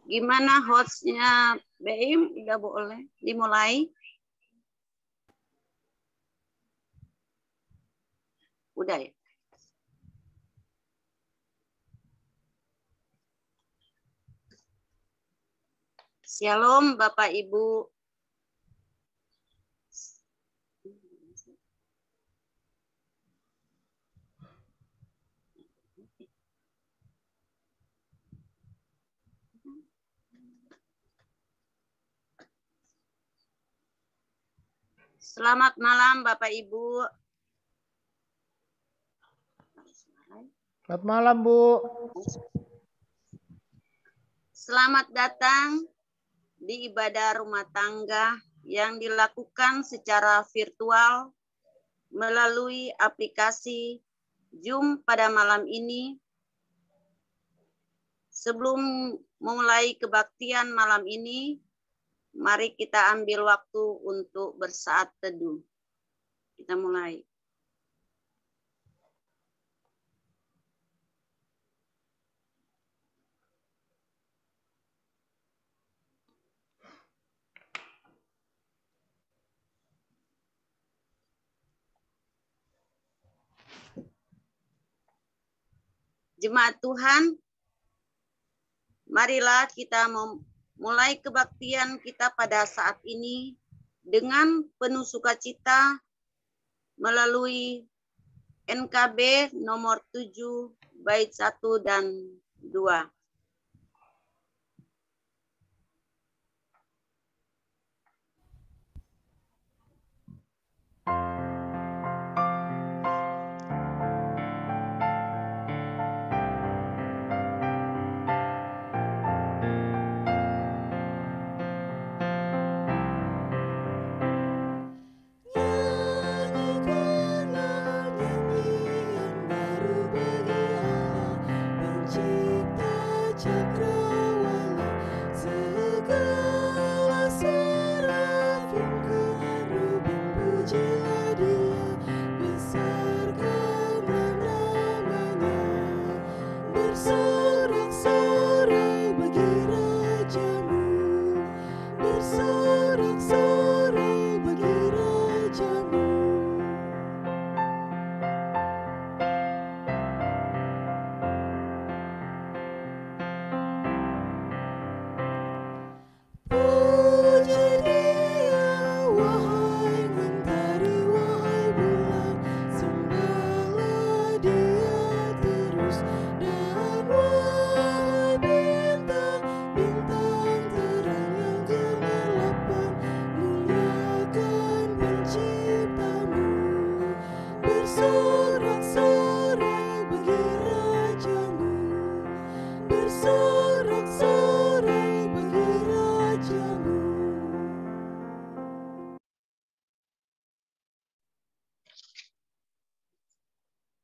Gimana hostnya Beim? Udah boleh dimulai? Udah ya? Shalom Bapak Ibu. Selamat malam Bapak Ibu. Selamat malam Bu. Selamat datang di ibadah rumah tangga yang dilakukan secara virtual melalui aplikasi Zoom pada malam ini. Sebelum memulai kebaktian malam ini, mari kita ambil waktu untuk bersaat teduh. Kita mulai. Jemaat Tuhan, marilah kita memulai kebaktian kita pada saat ini dengan penuh sukacita melalui NKB nomor 7 bait 1 dan 2.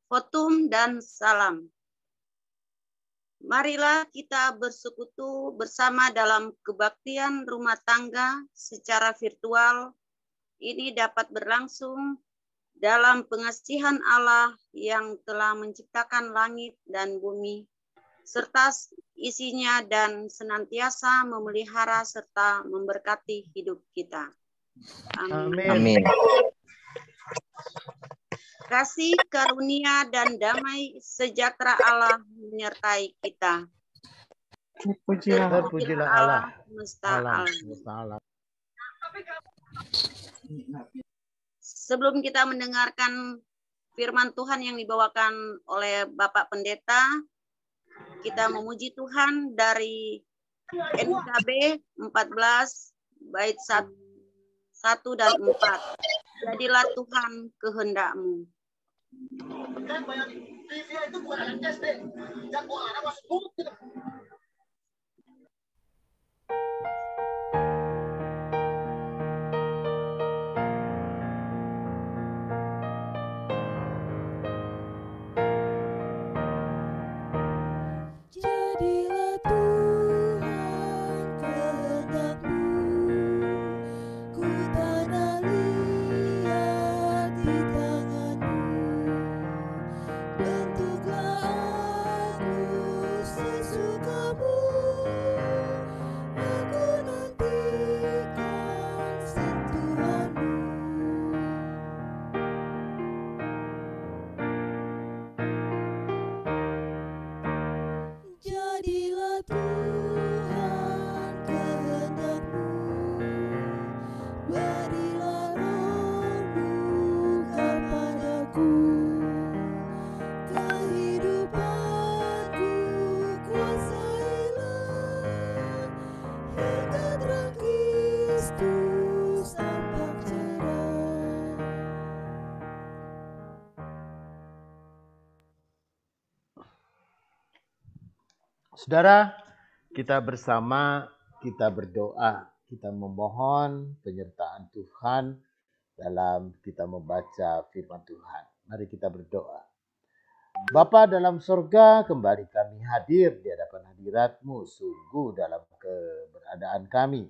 Khotum dan salam. Marilah kita bersekutu bersama dalam kebaktian rumah tangga secara virtual. Ini dapat berlangsung dalam pengasihan Allah yang telah menciptakan langit dan bumi, serta isinya dan senantiasa memelihara serta memberkati hidup kita. Amin. Amin. Kasih, karunia, dan damai sejahtera Allah menyertai kita. Terpujilah Allah. Semesta alam. Sebelum kita mendengarkan firman Tuhan yang dibawakan oleh Bapak Pendeta, kita memuji Tuhan dari NKB 14 bait 1 dan 4. Jadilah Tuhan kehendak-Mu. Jadilah Tuhan kehendak-Mu, ku tanah liat di tangan-Mu, bentuklah aku sesuka Yesus tampak cerah. Saudara, kita bersama, kita berdoa, kita memohon penyertaan Tuhan dalam kita membaca firman Tuhan. Mari kita berdoa. Bapa dalam sorga, kembali kami hadir di hadapan hadirat-Mu, sungguh dalam keberadaan kami.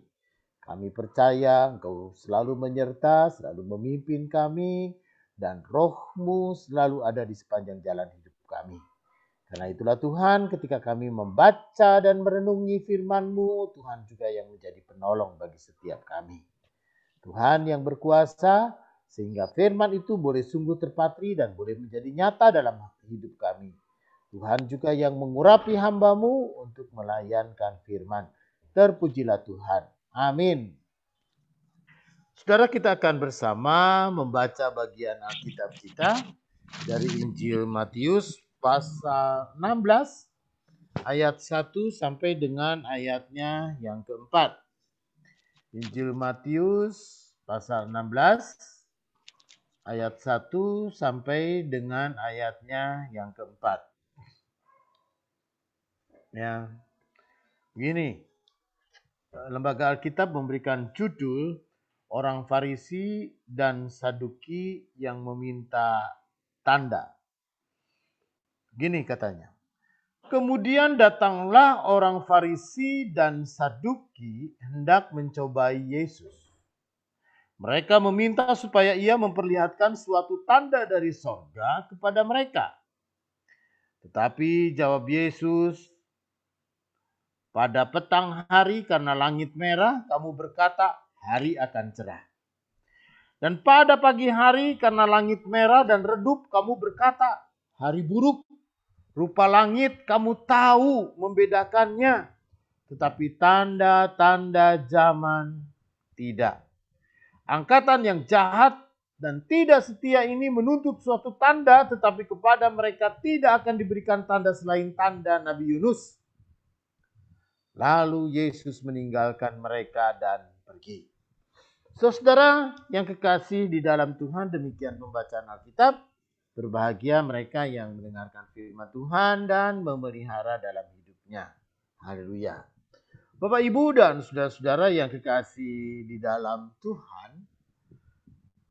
Kami percaya Engkau selalu menyerta, selalu memimpin kami, dan Roh-Mu selalu ada di sepanjang jalan hidup kami. Karena itulah Tuhan, ketika kami membaca dan merenungi firman-Mu, Tuhan juga yang menjadi penolong bagi setiap kami. Tuhan yang berkuasa, sehingga firman itu boleh sungguh terpatri dan boleh menjadi nyata dalam hidup kami. Tuhan juga yang mengurapi hamba-Mu untuk melayankan firman. Terpujilah Tuhan. Amin. Saudara, kita akan bersama membaca bagian Alkitab kita dari Injil Matius pasal 16 ayat 1 sampai dengan ayatnya yang keempat. Injil Matius pasal 16 ayat 1 sampai dengan ayatnya yang keempat. Ya. Begini. Lembaga Alkitab memberikan judul orang Farisi dan Saduki yang meminta tanda. Gini katanya. Kemudian datanglah orang Farisi dan Saduki hendak mencobai Yesus. Mereka meminta supaya ia memperlihatkan suatu tanda dari sorga kepada mereka. Tetapi jawab Yesus, pada petang hari karena langit merah, kamu berkata hari akan cerah. Dan pada pagi hari karena langit merah dan redup, kamu berkata hari buruk. Rupa langit kamu tahu membedakannya, tetapi tanda-tanda zaman tidak. Angkatan yang jahat dan tidak setia ini menuntut suatu tanda, tetapi kepada mereka tidak akan diberikan tanda selain tanda Nabi Yunus. Lalu Yesus meninggalkan mereka dan pergi. Saudara yang kekasih di dalam Tuhan, demikian pembacaan Alkitab. Berbahagia mereka yang mendengarkan firman Tuhan dan memelihara dalam hidupnya. Haleluya. Bapak, Ibu, dan saudara-saudara yang kekasih di dalam Tuhan,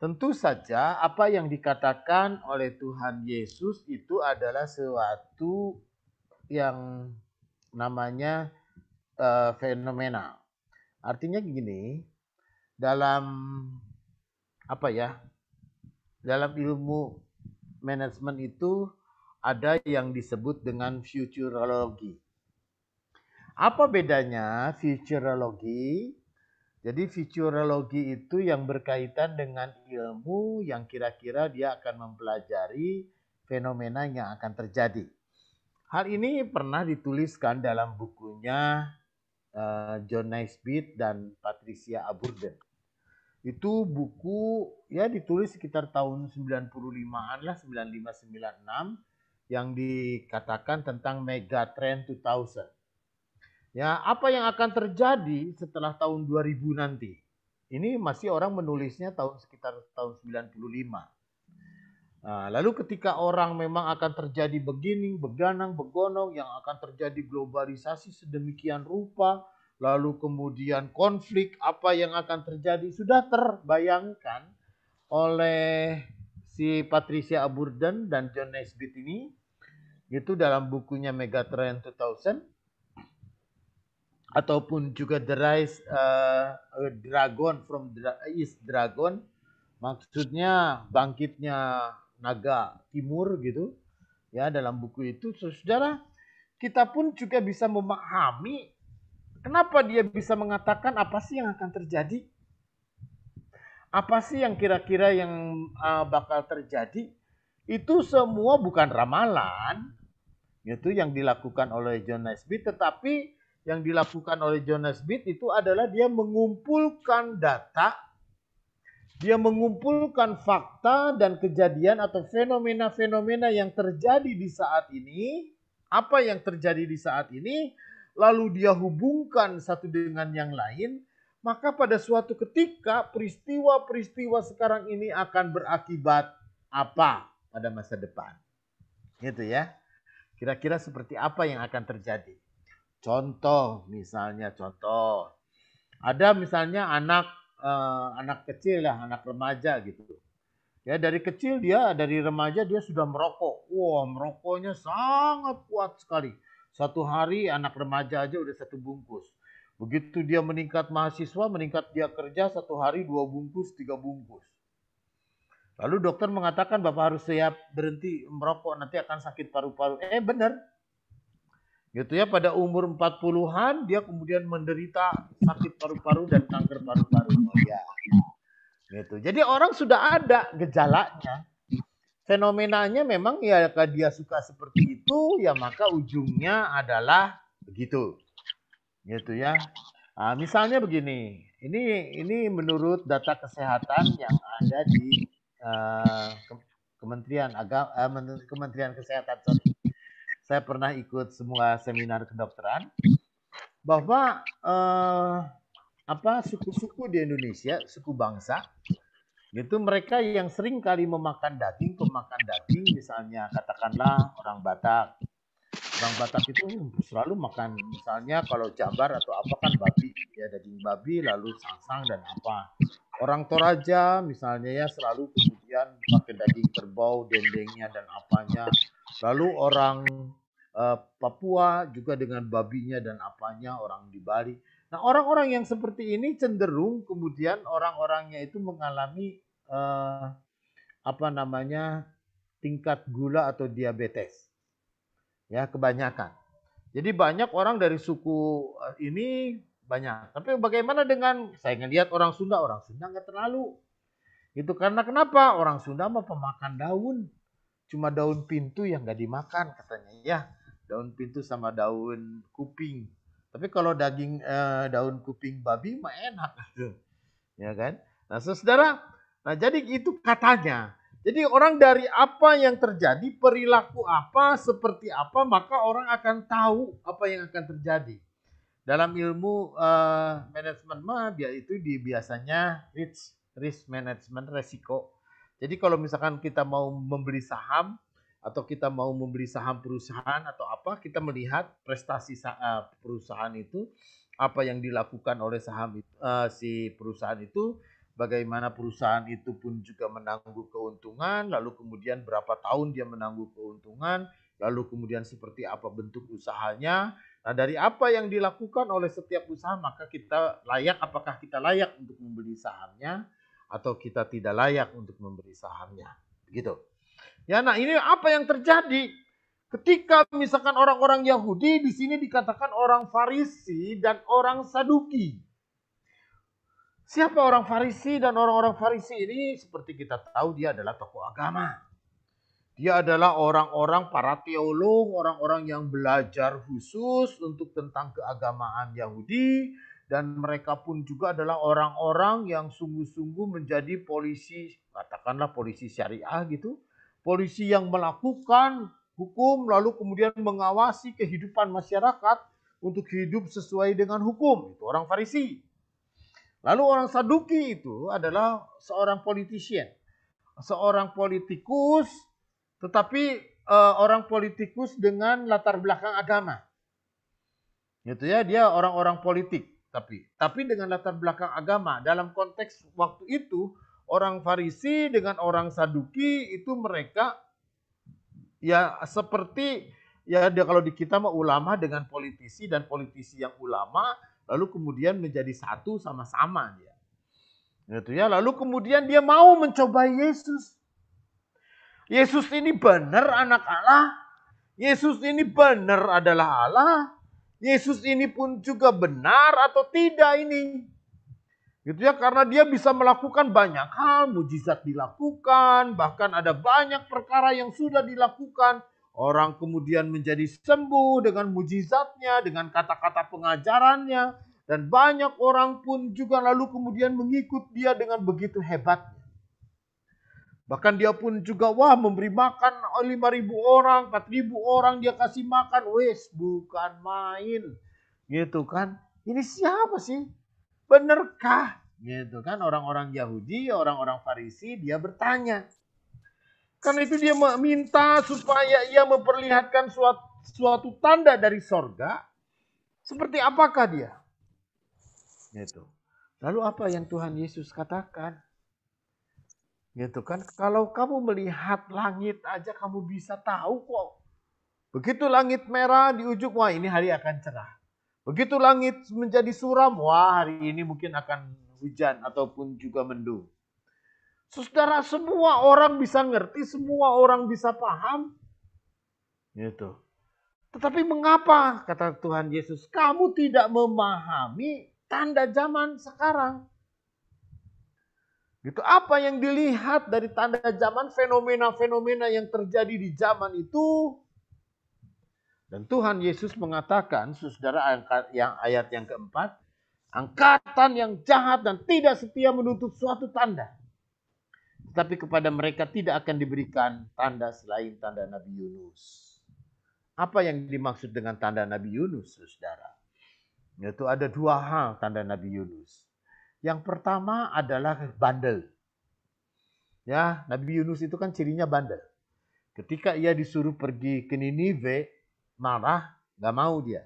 tentu saja apa yang dikatakan oleh Tuhan Yesus itu adalah sesuatu yang namanya fenomena. Artinya gini, dalam dalam ilmu manajemen itu ada yang disebut dengan futurologi. Apa bedanya futurologi? Jadi futurologi itu yang berkaitan dengan ilmu yang kira-kira dia akan mempelajari fenomena yang akan terjadi. Hal ini pernah dituliskan dalam bukunya John Naisbitt dan Patricia Aburden. Itu buku ya ditulis sekitar tahun 95-an lah, 95-96, yang dikatakan tentang Megatrend 2000. Ya, apa yang akan terjadi setelah tahun 2000 nanti? Ini masih orang menulisnya sekitar tahun 95. Nah, lalu ketika orang memang akan terjadi begini, beganang, begonong, yang akan terjadi globalisasi sedemikian rupa, lalu kemudian konflik, apa yang akan terjadi, sudah terbayangkan oleh si Patricia Aburden dan John Naisbitt ini, itu dalam bukunya Megatrend 2000, ataupun juga The Rise Dragon from East Dragon, maksudnya bangkitnya naga timur gitu. Ya, dalam buku itu, saudara, kita pun juga bisa memahami kenapa dia bisa mengatakan apa sih yang akan terjadi? Apa sih yang kira-kira yang bakal terjadi? Itu semua bukan ramalan, itu yang dilakukan oleh John Naisbitt, tetapi yang dilakukan oleh John Naisbitt itu adalah dia mengumpulkan data, dia mengumpulkan fakta dan kejadian atau fenomena-fenomena yang terjadi di saat ini, apa yang terjadi di saat ini, lalu dia hubungkan satu dengan yang lain, maka pada suatu ketika peristiwa-peristiwa sekarang ini akan berakibat apa pada masa depan. Gitu ya. Kira-kira seperti apa yang akan terjadi? Contoh, ada misalnya anak kecil lah, anak remaja gitu. Ya, dari remaja dia sudah merokok. Wah, merokoknya sangat kuat sekali. Satu hari anak remaja aja udah 1 bungkus. Begitu dia meningkat mahasiswa, meningkat dia kerja, 1 hari 2 bungkus, 3 bungkus. Lalu dokter mengatakan Bapak harus siap berhenti merokok, nanti akan sakit paru-paru. Benar. Gitu ya, pada umur 40-an dia kemudian menderita sakit paru-paru dan kanker paru-paru. Oh ya. Gitu. Jadi orang sudah ada gejalanya. Fenomenanya memang ya kalau dia suka seperti itu, ya maka ujungnya adalah begitu. Gitu ya. Nah, misalnya begini, ini menurut data kesehatan yang ada di Kementerian Kesehatan. Saya pernah ikut semua seminar kedokteran bahwa suku-suku di Indonesia, suku bangsa, itu mereka yang sering kali memakan daging, misalnya katakanlah orang Batak. Orang Batak itu selalu makan, misalnya kalau Jabar atau apa kan babi, ya daging babi, lalu sangsang dan apa. Orang Toraja misalnya ya selalu kemudian pakai daging kerbau, dendengnya dan apanya. Lalu orang Papua juga dengan babinya dan apanya, orang di Bali. Nah, orang-orang yang seperti ini cenderung kemudian orang-orangnya itu mengalami tingkat gula atau diabetes. Ya, kebanyakan. Jadi banyak orang dari suku ini banyak. Tapi bagaimana dengan saya ngelihat orang Sunda nggak terlalu. Itu karena kenapa? Orang Sunda mah pemakan daun. Cuma daun pintu yang nggak dimakan katanya ya. Daun pintu sama daun kuping. Tapi kalau daging daun kuping babi mah enak gitu. Ya kan? Nah, saudara, jadi itu katanya. Jadi orang dari apa yang terjadi, perilaku apa, seperti apa, maka orang akan tahu apa yang akan terjadi. Dalam ilmu manajemen itu biasanya risk management, resiko. Jadi kalau misalkan kita mau membeli saham atau kita mau membeli saham perusahaan atau apa, kita melihat prestasi perusahaan itu, apa yang dilakukan oleh si perusahaan itu, bagaimana perusahaan itu pun juga menanggung keuntungan, lalu kemudian berapa tahun dia menanggung keuntungan, lalu kemudian seperti apa bentuk usahanya. Nah, dari apa yang dilakukan oleh setiap usaha, maka apakah kita layak untuk membeli sahamnya atau kita tidak layak untuk membeli sahamnya. Begitu. Ya, nah ini apa yang terjadi ketika misalkan orang-orang Yahudi di sini dikatakan orang Farisi dan orang Saduki. Siapa orang Farisi dan orang-orang Farisi ini? Seperti kita tahu dia adalah tokoh agama. Dia adalah orang-orang para teolog, orang-orang yang belajar khusus untuk tentang keagamaan Yahudi. Dan mereka pun juga adalah orang-orang yang sungguh-sungguh menjadi polisi, katakanlah polisi syariah gitu. Polisi yang melakukan hukum lalu kemudian mengawasi kehidupan masyarakat untuk hidup sesuai dengan hukum. Itu orang Farisi. Lalu orang Saduki itu adalah seorang politician, seorang politikus, tetapi orang politikus dengan latar belakang agama. Gitu ya, dia orang-orang politik, tapi dengan latar belakang agama. Dalam konteks waktu itu, orang Farisi dengan orang Saduki itu mereka ya seperti ya kalau di kita mah ulama dengan politisi dan politisi yang ulama. Lalu kemudian menjadi satu sama-sama dia. Gitu ya. Lalu kemudian dia mau mencoba Yesus. Yesus ini benar anak Allah. Yesus ini benar adalah Allah. Yesus ini pun juga benar atau tidak ini. Gitu ya, karena dia bisa melakukan banyak hal, mujizat dilakukan, bahkan ada banyak perkara yang sudah dilakukan. Orang kemudian menjadi sembuh dengan mujizatnya, dengan kata-kata pengajarannya. Dan banyak orang pun juga lalu kemudian mengikut dia dengan begitu hebatnya. Bahkan dia pun juga memberi makan 5.000 orang, 4.000 orang dia kasih makan. Bukan main. Gitu kan. Ini siapa sih? benarkah? Gitu kan, orang-orang Yahudi, orang-orang Farisi, dia bertanya. Karena itu dia meminta supaya ia memperlihatkan suatu tanda dari sorga. Seperti apakah dia? Gitu. Lalu apa yang Tuhan Yesus katakan? Gitu kan, kalau kamu melihat langit aja kamu bisa tahu kok. Begitu langit merah di ujung, wah ini hari akan cerah. Begitu langit menjadi suram, wah hari ini mungkin akan hujan ataupun juga mendung. Saudara, semua orang bisa ngerti, semua orang bisa paham. Gitu. Tetapi mengapa, kata Tuhan Yesus, kamu tidak memahami tanda zaman sekarang? Gitu. Apa yang dilihat dari tanda zaman, fenomena-fenomena yang terjadi di zaman itu. Dan Tuhan Yesus mengatakan, saudara, ayat yang keempat, angkatan yang jahat dan tidak setia menuntut suatu tanda. Tetapi kepada mereka tidak akan diberikan tanda selain tanda Nabi Yunus. Apa yang dimaksud dengan tanda Nabi Yunus, saudara? Yaitu ada dua hal tanda Nabi Yunus. Yang pertama adalah bandel. Ya, Nabi Yunus itu kan cirinya bandel. Ketika ia disuruh pergi ke Ninive, marah, gak mau dia.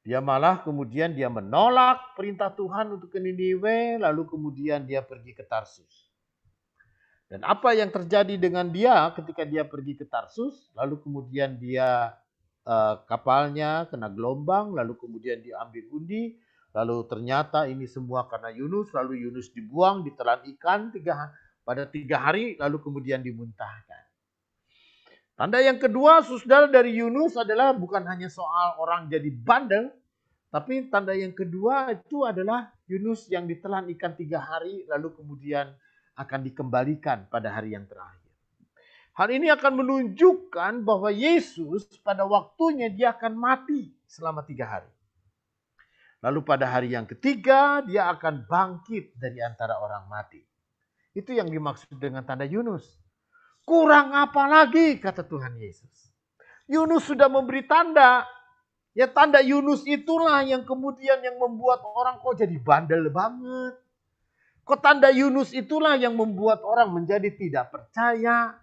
Dia malah kemudian dia menolak perintah Tuhan untuk ke Ninive, lalu kemudian dia pergi ke Tarsus. Dan apa yang terjadi dengan dia ketika dia pergi ke Tarsus, lalu kemudian dia kapalnya kena gelombang, lalu kemudian diambil undi, lalu ternyata ini semua karena Yunus, lalu Yunus dibuang, ditelan ikan pada 3 hari, lalu kemudian dimuntahkan. Tanda yang kedua, saudara, dari Yunus adalah bukan hanya soal orang jadi bandel, tapi tanda yang kedua itu adalah Yunus yang ditelan ikan 3 hari, lalu kemudian akan dikembalikan pada hari yang terakhir. Hal ini akan menunjukkan bahwa Yesus pada waktunya dia akan mati selama 3 hari. Lalu pada hari yang ketiga dia akan bangkit dari antara orang mati. Itu yang dimaksud dengan tanda Yunus. Kurang apa lagi, kata Tuhan Yesus. Yunus sudah memberi tanda. Ya, tanda Yunus itulah yang kemudian yang membuat orang kok jadi bandel banget. Kok tanda Yunus itulah yang membuat orang menjadi tidak percaya.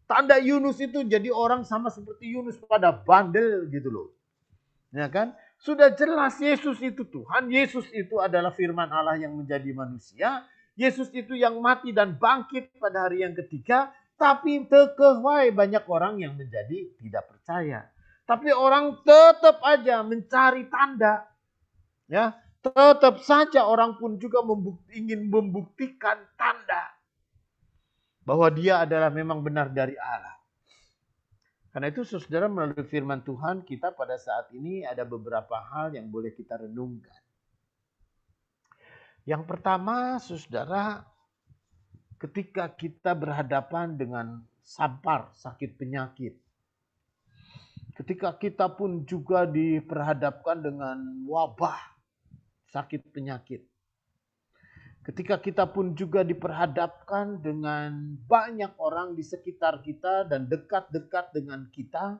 Tanda Yunus itu jadi orang sama seperti Yunus pada bandel gitu loh. Ya kan? Sudah jelas Yesus itu Tuhan. Yesus itu adalah firman Allah yang menjadi manusia. Yesus itu yang mati dan bangkit pada hari yang ketiga. Tapi tekewai banyak orang yang menjadi tidak percaya. Tapi orang tetap aja mencari tanda. Ya, tetap saja orang pun juga ingin membuktikan tanda bahwa dia adalah memang benar dari Allah. Karena itu saudara, melalui firman Tuhan kita pada saat ini ada beberapa hal yang boleh kita renungkan. Yang pertama, saudara, ketika kita berhadapan dengan sampar, sakit penyakit. Ketika kita pun juga diperhadapkan dengan wabah, sakit penyakit. Ketika kita pun juga diperhadapkan dengan banyak orang di sekitar kita dan dekat-dekat dengan kita.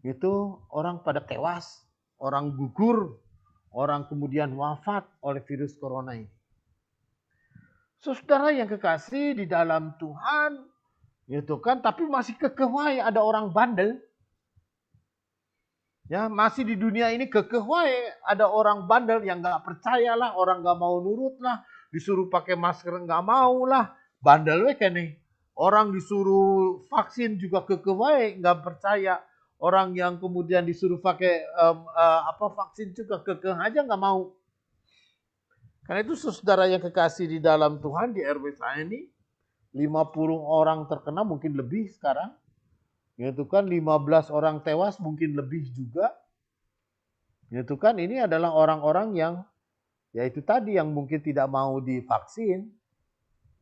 Itu orang pada tewas, orang gugur, orang kemudian wafat oleh virus corona ini. Saudara yang kekasih di dalam Tuhan, gitu kan, tapi masih kekeh ada orang bandel. Ya, masih di dunia ini kekeh ada orang bandel yang nggak percaya lah, orang nggak mau nurut lah, disuruh pakai masker nggak mau lah, bandel kene. Orang disuruh vaksin juga kekeh nggak percaya. Orang yang kemudian disuruh pakai vaksin juga kekeh aja nggak mau. Karena itu saudara yang kekasih di dalam Tuhan, di RW saya ini 50 orang terkena, mungkin lebih sekarang. Gitu kan, 15 orang tewas, mungkin lebih juga. Gitu kan, ini adalah orang-orang yang yaitu tadi yang mungkin tidak mau divaksin.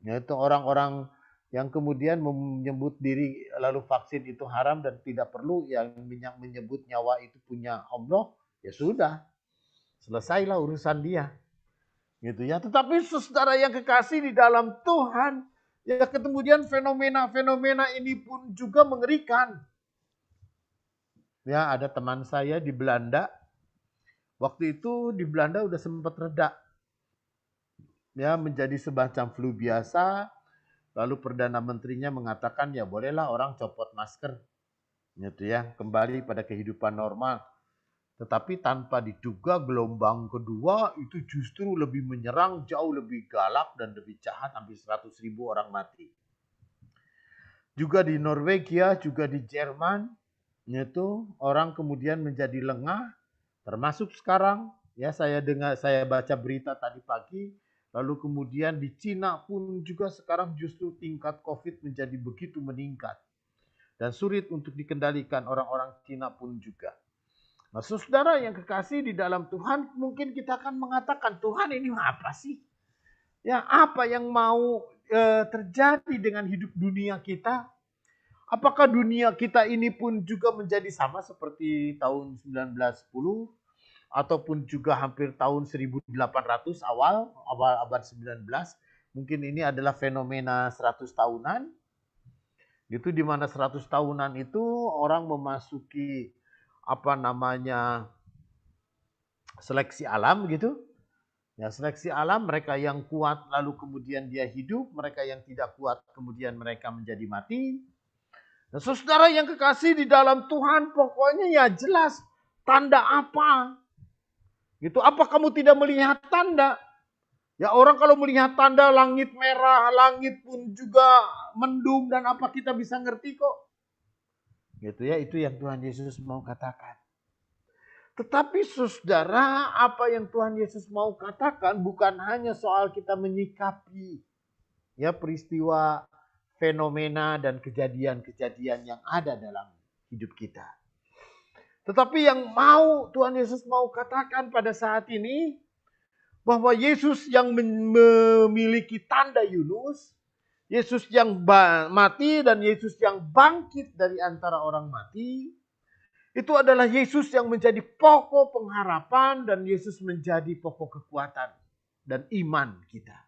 Yaitu orang-orang yang kemudian menyebut diri lalu vaksin itu haram dan tidak perlu, yang menyebut nyawa itu punya Allah, ya sudah. Selesailah urusan dia. Gitu ya. Tetapi saudara yang kekasih di dalam Tuhan, ya kemudian fenomena-fenomena ini pun juga mengerikan. Ya, ada teman saya di Belanda, Waktu itu di Belanda udah sempat reda. Ya, menjadi semacam flu biasa. Lalu Perdana Menterinya mengatakan ya bolehlah orang copot masker. Gitu ya, kembali pada kehidupan normal. Tetapi tanpa diduga gelombang kedua itu justru lebih menyerang, jauh lebih galak dan lebih jahat, hampir 100.000 orang mati. Juga di Norwegia, juga di Jerman, itu orang kemudian menjadi lengah, termasuk sekarang ya saya baca berita tadi pagi, lalu kemudian di Cina pun juga sekarang justru tingkat COVID menjadi begitu meningkat dan sulit untuk dikendalikan orang-orang Cina pun juga. Nah, saudara yang kekasih di dalam Tuhan, mungkin kita akan mengatakan, Tuhan ini apa sih? Ya, apa yang mau terjadi dengan hidup dunia kita? Apakah dunia kita ini pun juga menjadi sama seperti tahun 1910 ataupun juga hampir tahun 1800 awal abad 19? Mungkin ini adalah fenomena 100 tahunan. Itu di mana 100 tahunan itu orang memasuki seleksi alam gitu. Ya, seleksi alam, mereka yang kuat lalu kemudian dia hidup, mereka yang tidak kuat kemudian mereka menjadi mati. Nah, saudara yang kekasih di dalam Tuhan, pokoknya ya jelas tanda apa? Gitu. Apa kamu tidak melihat tanda? Ya, orang kalau melihat tanda langit merah, langit pun juga mendung dan apa kita bisa ngerti kok. Gitu ya, itu yang Tuhan Yesus mau katakan. Tetapi saudara, apa yang Tuhan Yesus mau katakan bukan hanya soal kita menyikapi ya peristiwa, fenomena dan kejadian-kejadian yang ada dalam hidup kita. Tetapi yang mau Tuhan Yesus mau katakan pada saat ini bahwa Yesus yang memiliki tanda Yunus, Yesus yang mati dan Yesus yang bangkit dari antara orang mati, itu adalah Yesus yang menjadi pokok pengharapan dan Yesus menjadi pokok kekuatan dan iman kita.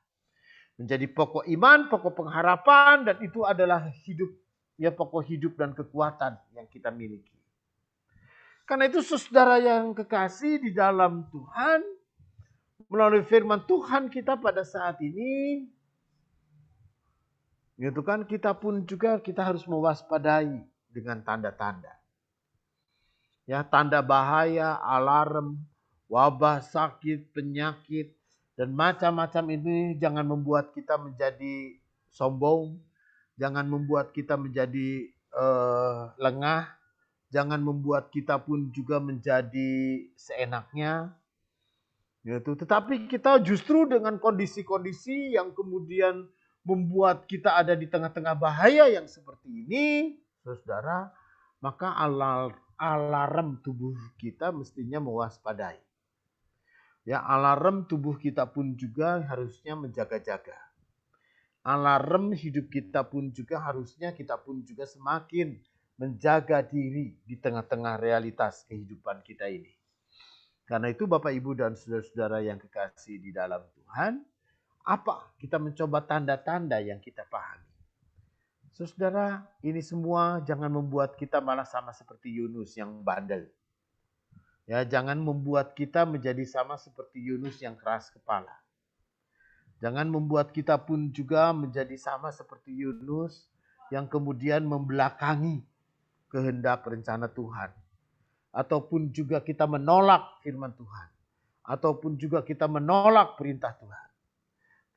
Menjadi pokok iman, pokok pengharapan, dan itu adalah hidup, ya pokok hidup dan kekuatan yang kita miliki. Karena itu saudara yang kekasih di dalam Tuhan, melalui firman Tuhan kita pada saat ini, gitu kan, kita pun juga kita harus mewaspadai dengan tanda-tanda. Ya, tanda bahaya, alarm, wabah, sakit, penyakit, dan macam-macam ini jangan membuat kita menjadi sombong, jangan membuat kita menjadi lengah, jangan membuat kita pun juga menjadi seenaknya. Gitu. Tetapi kita justru dengan kondisi-kondisi yang kemudian membuat kita ada di tengah-tengah bahaya yang seperti ini, saudara, maka alarm tubuh kita mestinya mewaspadai. Ya, alarm tubuh kita pun juga harusnya menjaga-jaga. Alarm hidup kita pun juga harusnya kita pun juga semakin menjaga diri di tengah-tengah realitas kehidupan kita ini. Karena itu Bapak, Ibu, dan saudara-saudara yang kekasih di dalam Tuhan, apa kita mencoba tanda-tanda yang kita pahami. Saudara, ini semua jangan membuat kita malah sama seperti Yunus yang bandel. Ya, jangan membuat kita menjadi sama seperti Yunus yang keras kepala. Jangan membuat kita pun juga menjadi sama seperti Yunus yang kemudian membelakangi kehendak rencana Tuhan. Ataupun juga kita menolak firman Tuhan. Ataupun juga kita menolak perintah Tuhan.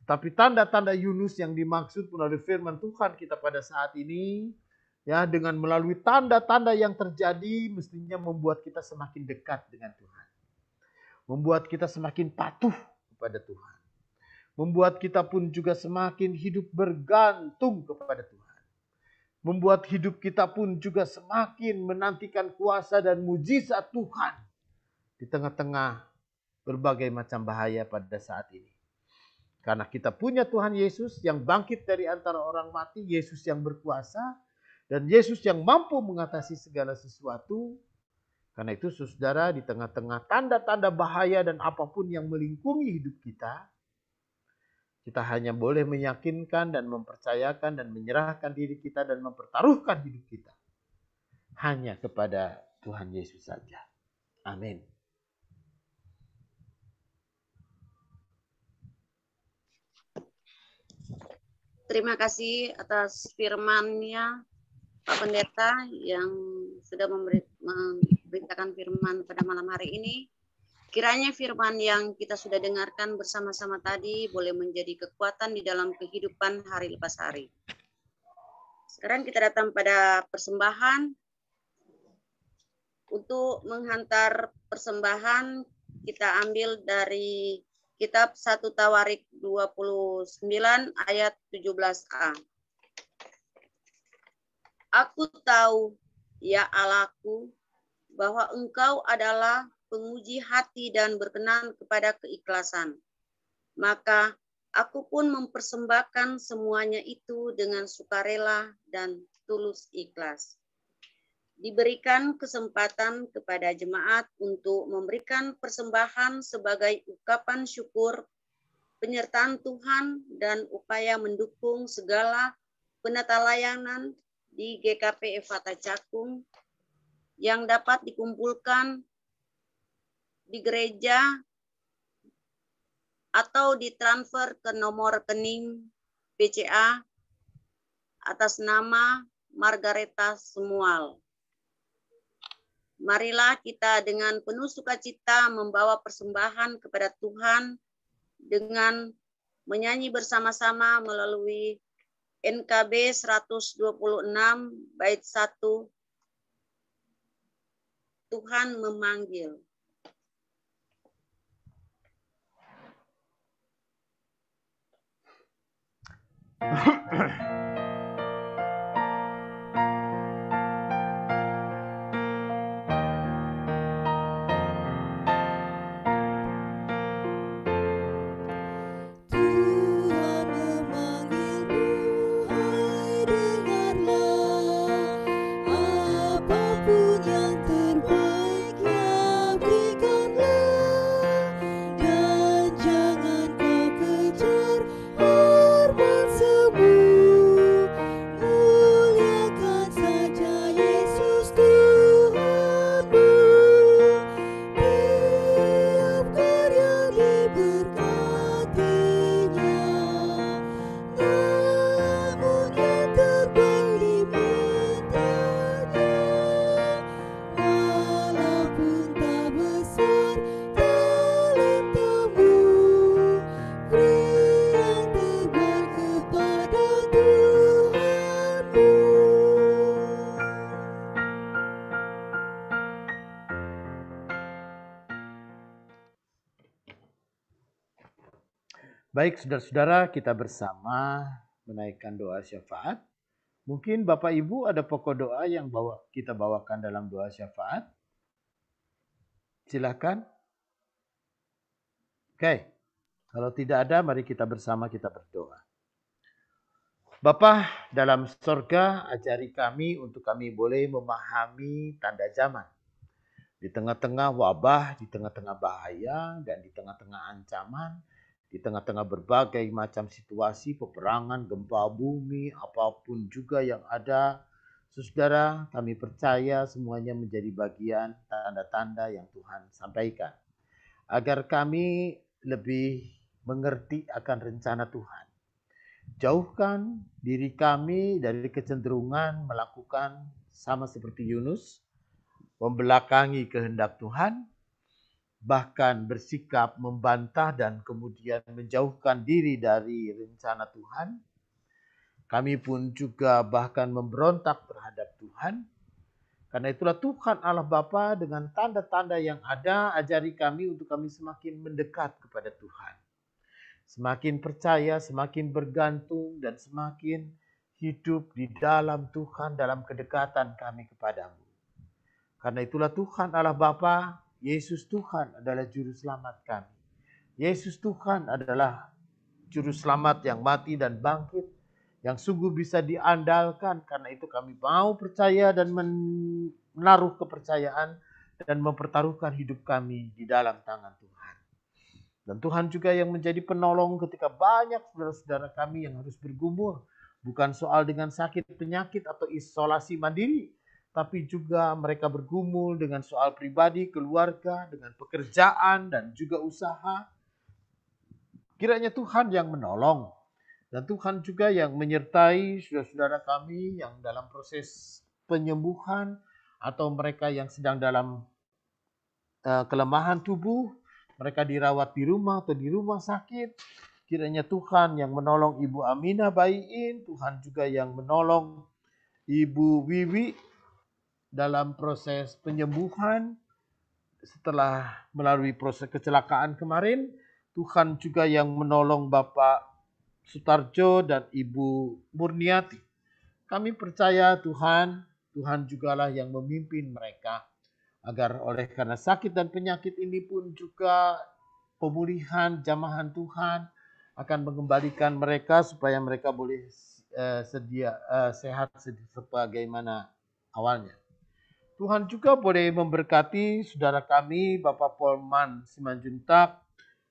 Tapi tanda-tanda Yunus yang dimaksud melalui firman Tuhan kita pada saat ini, ya, dengan melalui tanda-tanda yang terjadi mestinya membuat kita semakin dekat dengan Tuhan. Membuat kita semakin patuh kepada Tuhan. Membuat kita pun juga semakin hidup bergantung kepada Tuhan. Membuat hidup kita pun juga semakin menantikan kuasa dan mujizat Tuhan di tengah-tengah berbagai macam bahaya pada saat ini. Karena kita punya Tuhan Yesus yang bangkit dari antara orang mati, Yesus yang berkuasa, dan Yesus yang mampu mengatasi segala sesuatu. Karena itu saudara, di tengah-tengah tanda-tanda bahaya dan apapun yang melingkungi hidup kita, kita hanya boleh meyakinkan dan mempercayakan dan menyerahkan diri kita dan mempertaruhkan hidup kita hanya kepada Tuhan Yesus saja. Amin. terima kasih atas firman-Nya Pak Pendeta yang sudah memberitakan firman pada malam hari ini. Kiranya firman yang kita sudah dengarkan bersama-sama tadi boleh menjadi kekuatan di dalam kehidupan hari lepas hari. Sekarang kita datang pada persembahan. Untuk menghantar persembahan, kita ambil dari kitab 1 Tawarik 29 ayat 17a. Aku tahu, ya Allahku, bahwa Engkau adalah penguji hati dan berkenan kepada keikhlasan. Maka aku pun mempersembahkan semuanya itu dengan sukarela dan tulus ikhlas. Diberikan kesempatan kepada jemaat untuk memberikan persembahan sebagai ungkapan syukur, penyertaan Tuhan, dan upaya mendukung segala penata layanan di GKP Efata Cakung yang dapat dikumpulkan di gereja atau ditransfer ke nomor rekening BCA atas nama Margareta Semual. Marilah kita dengan penuh sukacita membawa persembahan kepada Tuhan dengan menyanyi bersama-sama melalui NKB 126 bait 1. Tuhan memanggil. Tuhan memanggilmu, hai dengarlah. Apapun yang terbaik ya berikanlah. Dan jangan kau kejar hormat semu. Muliakan saja Yesus Tuhanmu. Tiap karya diberkatinya, namun yang terbaik dimintanya. Walaupun tak besar talentamu, beri yang terbaik kepada Tuhanmu. Baik, saudara-saudara, kita bersama menaikkan doa syafaat. Mungkin Bapak Ibu ada pokok doa yang kita bawakan dalam doa syafaat. Silakan. Oke, kalau tidak ada, mari kita bersama kita berdoa. Bapa dalam sorga, ajari kami untuk kami boleh memahami tanda zaman. Di tengah-tengah wabah, di tengah-tengah bahaya, dan di tengah-tengah ancaman, di tengah-tengah berbagai macam situasi, peperangan, gempa bumi, apapun juga yang ada, saudara, kami percaya semuanya menjadi bagian tanda-tanda yang Tuhan sampaikan. Agar kami lebih mengerti akan rencana Tuhan. Jauhkan diri kami dari kecenderungan melakukan sama seperti Yunus, membelakangi kehendak Tuhan, bahkan bersikap membantah dan kemudian menjauhkan diri dari rencana Tuhan. Kami pun juga bahkan memberontak terhadap Tuhan. Karena itulah Tuhan Allah Bapa dengan tanda-tanda yang ada, ajari kami untuk kami semakin mendekat kepada Tuhan. Semakin percaya, semakin bergantung, dan semakin hidup di dalam Tuhan dalam kedekatan kami kepadamu. Karena itulah Tuhan Allah Bapa, Yesus Tuhan adalah juru selamat kami. Yesus Tuhan adalah juru selamat yang mati dan bangkit, yang sungguh bisa diandalkan. Karena itu kami mau percaya dan menaruh kepercayaan dan mempertaruhkan hidup kami di dalam tangan Tuhan. Dan Tuhan juga yang menjadi penolong ketika banyak saudara-saudara kami yang harus bergumul. Bukan soal dengan sakit penyakit atau isolasi mandiri, tapi juga mereka bergumul dengan soal pribadi, keluarga, dengan pekerjaan dan juga usaha. Kiranya Tuhan yang menolong. Dan Tuhan juga yang menyertai saudara-saudara kami yang dalam proses penyembuhan atau mereka yang sedang dalam kelemahan tubuh, mereka dirawat di rumah atau di rumah sakit. Kiranya Tuhan yang menolong Ibu Aminah Bayin, Tuhan juga yang menolong Ibu Wiwi dalam proses penyembuhan setelah melalui proses kecelakaan kemarin. Tuhan juga yang menolong Bapak Sutarjo dan Ibu Murniati. Kami percaya Tuhan jugalah yang memimpin mereka. Agar oleh karena sakit dan penyakit ini pun juga pemulihan jamahan Tuhan akan mengembalikan mereka supaya mereka boleh sehat sebagaimana awalnya. Tuhan juga boleh memberkati saudara kami Bapak Polman Simanjuntak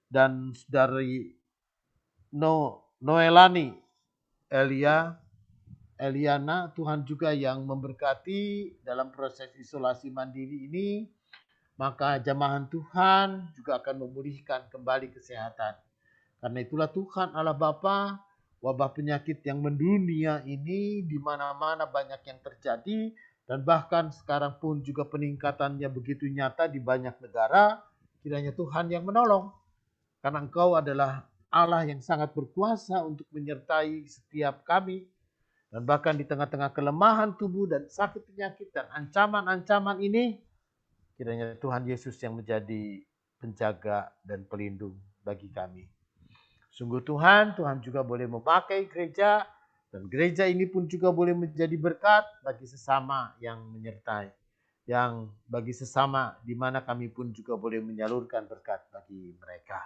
dan saudari Noelani Eliana. Tuhan juga yang memberkati dalam proses isolasi mandiri ini, maka jamahan Tuhan juga akan memulihkan kembali kesehatan. Karena itulah Tuhan Allah Bapa, wabah penyakit yang mendunia ini di mana-mana banyak yang terjadi dan bahkan sekarang pun juga peningkatannya begitu nyata di banyak negara. Kiranya Tuhan yang menolong, karena Engkau adalah Allah yang sangat berkuasa untuk menyertai setiap kami. Dan bahkan di tengah-tengah kelemahan tubuh dan sakit penyakit dan ancaman-ancaman ini, kiranya Tuhan Yesus yang menjadi penjaga dan pelindung bagi kami. Sungguh Tuhan juga boleh memakai gereja, dan gereja ini pun juga boleh menjadi berkat bagi sesama yang menyertai. Yang bagi sesama di mana kami pun juga boleh menyalurkan berkat bagi mereka.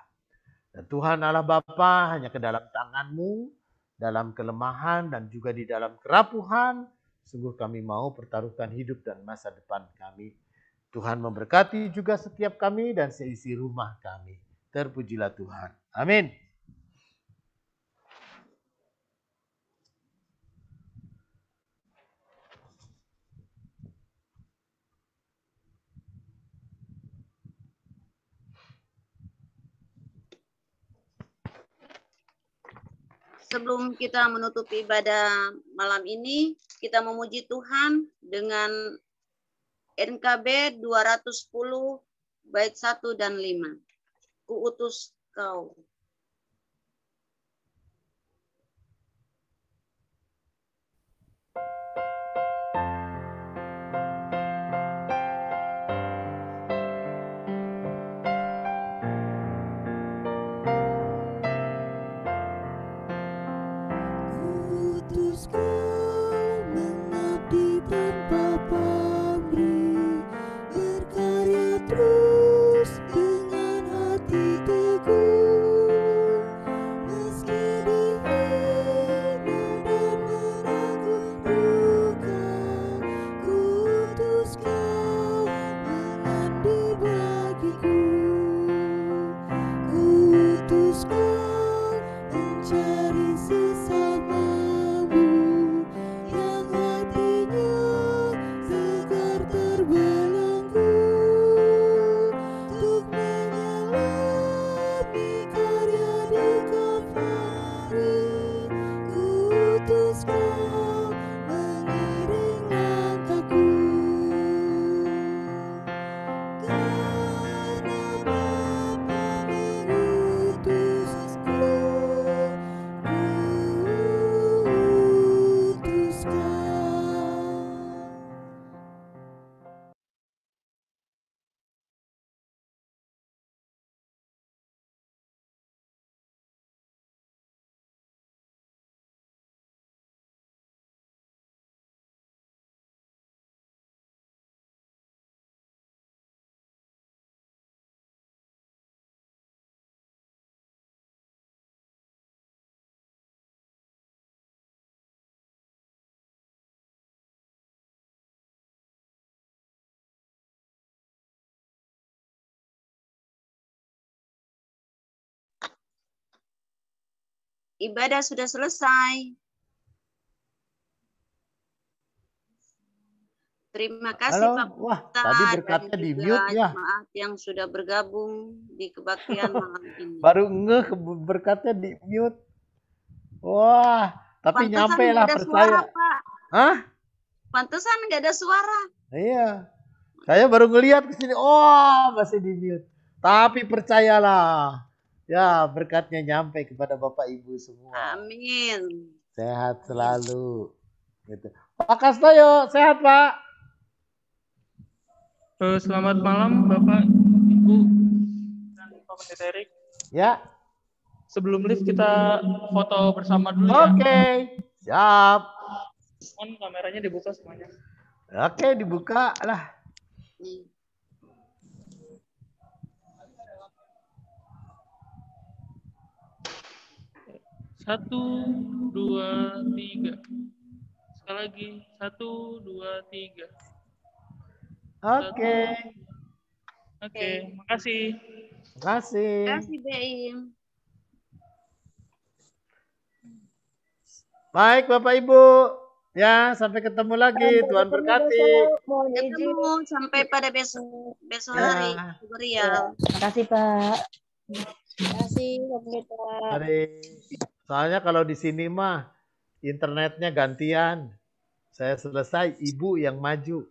Dan Tuhan Allah Bapa, hanya ke dalam tangan-Mu, dalam kelemahan dan juga di dalam kerapuhan, sungguh kami mau pertaruhkan hidup dan masa depan kami. Tuhan memberkati juga setiap kami dan seisi rumah kami. Terpujilah Tuhan. Amin. Sebelum kita menutupi ibadah malam ini, kita memuji Tuhan dengan NKB 210 bait 1 dan 5. Kuutus kau. Kuutus kau mengabdi tanpa pamrih, berkarya terus dengan hati teguh. Meski dihina dan meragukan, kuutus kau mengabdi bagiku. Kuutus kau mencari sesamamu yang hatinya segar terbelenggu, untuk menyelami karya di Kalvari. Kuutus kau mengiring langkahku. Karena Bapa mengutusku, kuutus kau. Ibadah sudah selesai. Terima kasih Halo, Pak wah Ustaz tadi dan berkatnya di juga mute ya. jemaat yang sudah bergabung di kebaktian malam ini. Baru ngeh berkatnya di mute. Wah, tapi Pantesan nyampe nggak lah ada percaya. suara, Pak. Hah? Pantesan nggak ada suara. Iya. Saya baru ngeliat ke sini, oh masih di mute. Tapi percayalah, ya berkatnya nyampe kepada Bapak Ibu semua. Amin. Sehat selalu. Gitu. Pak Kastoyo, sehat Pak? Selamat malam Bapak, Ibu, dan Pak Pendeta Erik. Ya. Sebelum live kita foto bersama dulu ya. Oke, siap. Mohon kameranya dibuka semuanya. Oke, dibuka lah. Nih. Satu, dua, tiga. Sekali lagi, 1, 2, 3. Oke. Oke, makasih. Terima kasih. Terima kasih, Beim. Baik Bapak Ibu. Ya, sampai ketemu lagi. Tuhan berkati. Ketemu sampai pada besok Ya. hari. Rial. Makasih Pak. Terima kasih, Pak Pendeta. Mari. Soalnya kalau di sini mah internetnya gantian. Saya selesai, ibu yang maju.